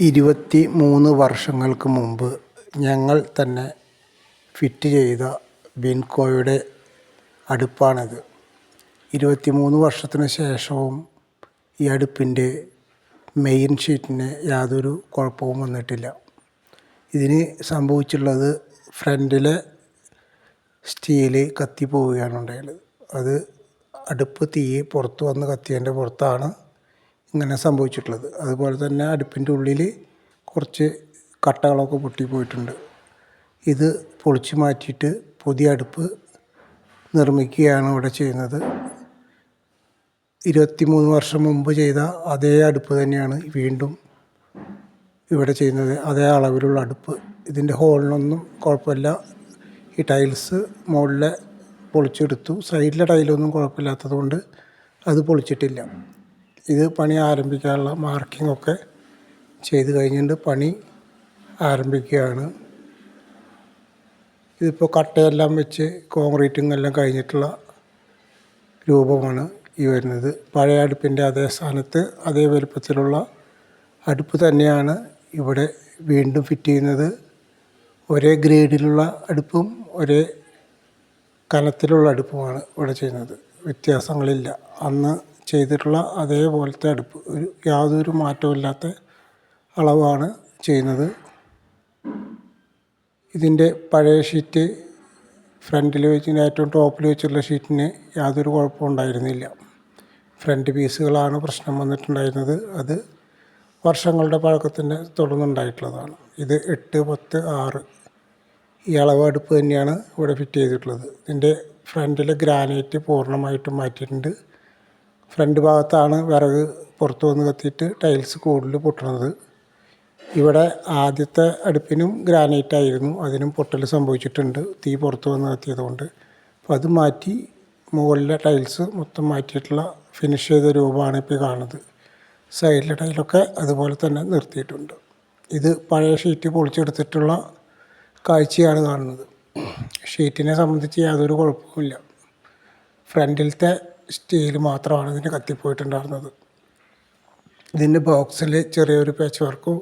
23 വർഷങ്ങൾക്ക് മുമ്പ് ഞങ്ങൾ തന്നെ ഫിറ്റ് ചെയ്ത വിൻകോയുടെ അടുപ്പാണിത്. 23 വർഷത്തിന് ശേഷവും ഈ അടുപ്പിൻ്റെ മെയിൻ ഷീറ്റിന് യാതൊരു കുഴപ്പവും വന്നിട്ടില്ല. ഇതിന് സംഭവിച്ചിട്ടുള്ളത് ഫ്രണ്ടിലെ സ്റ്റീല് കത്തിപ്പോവുകയാണ് ഉണ്ടായത്. അത് അടുപ്പ് തീ പുറത്ത് വന്ന് കത്തിയതിൻ്റെ പുറത്താണ് ഇങ്ങനെ സംഭവിച്ചിട്ടുള്ളത്. അതുപോലെ തന്നെ അടുപ്പിൻ്റെ ഉള്ളിൽ കുറച്ച് കട്ടകളൊക്കെ പൊട്ടിപ്പോയിട്ടുണ്ട്. ഇത് പൊളിച്ച് മാറ്റിയിട്ട് പുതിയ അടുപ്പ് നിർമ്മിക്കുകയാണ് ഇവിടെ ചെയ്യുന്നത്. 23 വർഷം മുമ്പ് ചെയ്ത അതേ അടുപ്പ് തന്നെയാണ് വീണ്ടും ഇവിടെ ചെയ്യുന്നത്. അതേ അളവിലുള്ള അടുപ്പ്. ഇതിൻ്റെ ഹോളിനൊന്നും കുഴപ്പമില്ല. ഈ ടൈൽസ് മുകളിലെ പൊളിച്ചെടുത്തു. സൈഡിലെ ടൈലൊന്നും കുഴപ്പമില്ലാത്തത് കൊണ്ട് അത് പൊളിച്ചിട്ടില്ല. ഇത് പണി ആരംഭിക്കാനുള്ള മാർക്കിംഗ് ഒക്കെ ചെയ്ത് കഴിഞ്ഞിട്ട് പണി ആരംഭിക്കുകയാണ്. ഇതിപ്പോൾ കട്ടയെല്ലാം വെച്ച് കോൺക്രീറ്റിംഗ് എല്ലാം കഴിഞ്ഞിട്ടുള്ള രൂപമാണ് ഈ വരുന്നത്. പഴയ അടുപ്പിൻ്റെ അതേ സ്ഥാനത്ത് അതേ വലുപ്പത്തിലുള്ള അടുപ്പ് തന്നെയാണ് ഇവിടെ വീണ്ടും ഫിറ്റ് ചെയ്യുന്നത്. ഒരേ ഗ്രേഡിലുള്ള അടുപ്പും ഒരേ കനത്തിലുള്ള അടുപ്പുമാണ് ഇവിടെ ചെയ്യുന്നത്. വ്യത്യാസങ്ങളില്ല. അന്ന് ചെയ്തിട്ടുള്ള അതേപോലത്തെ അടുപ്പ്, യാതൊരു മാറ്റമില്ലാത്ത അളവാണ് ചെയ്യുന്നത്. ഇതിൻ്റെ പഴയ ഷീറ്റ് ഫ്രണ്ടിൽ വെച്ച് ഏറ്റവും ടോപ്പിൽ വെച്ചുള്ള ഷീറ്റിന് യാതൊരു കുഴപ്പവും ഉണ്ടായിരുന്നില്ല. ഫ്രണ്ട് പീസുകളാണ് പ്രശ്നം വന്നിട്ടുണ്ടായിരുന്നത്. അത് വർഷങ്ങളുടെ പഴക്കത്തിൻ്റെ തുടർന്നുണ്ടായിട്ടുള്ളതാണ്. ഇത് 8, 10, 6 ഈ അളവ് അടുപ്പ് തന്നെയാണ് ഇവിടെ ഫിറ്റ് ചെയ്തിട്ടുള്ളത്. ഇതിൻ്റെ ഫ്രണ്ടിലെ ഗ്രാനൈറ്റ് പൂർണ്ണമായിട്ടും മാറ്റിയിട്ടുണ്ട്. ഫ്രണ്ട് ഭാഗത്താണ് വിറക് പുറത്ത് വന്ന് കത്തിയിട്ട് ടൈൽസ് കൂടുതൽ പൊട്ടുന്നത്. ഇവിടെ ആദ്യത്തെ അടുപ്പിനും ഗ്രാനൈറ്റ് ആയിരുന്നു. അതിനും പൊട്ടൽ സംഭവിച്ചിട്ടുണ്ട്, തീ പുറത്ത് വന്ന് കത്തിയതുകൊണ്ട്. അപ്പോൾ അത് മാറ്റി മുകളിലെ ടൈൽസ് മൊത്തം മാറ്റിയിട്ടുള്ള ഫിനിഷ് ചെയ്ത രൂപമാണ് ഇപ്പോൾ കാണുന്നത്. സൈഡിലെ ടൈലൊക്കെ അതുപോലെ തന്നെ നിർത്തിയിട്ടുണ്ട്. ഇത് പഴയ ഷീറ്റ് പൊളിച്ചെടുത്തിട്ടുള്ള കാഴ്ചയാണ് കാണുന്നത്. ഷീറ്റിനെ സംബന്ധിച്ച് യാതൊരു കുഴപ്പമില്ല. ഫ്രണ്ടിലത്തെ സ്റ്റീൽ മാത്രമാണ് ഇതിന് കത്തിപ്പോയിട്ടുണ്ടായിരുന്നത്. ഇതിൻ്റെ ബോക്സിൽ ചെറിയൊരു പാച്ച് വർക്കും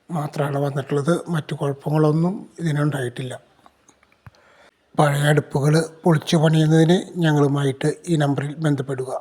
മാത്രമാണ് വന്നിട്ടുള്ളത്. മറ്റു കുഴപ്പങ്ങളൊന്നും ഇതിനുണ്ടായിട്ടില്ല. പഴയ അടുപ്പുകൾ പൊളിച്ചു പണിയുന്നതിന് ഞങ്ങളുമായിട്ട് ഈ നമ്പറിൽ ബന്ധപ്പെടുക.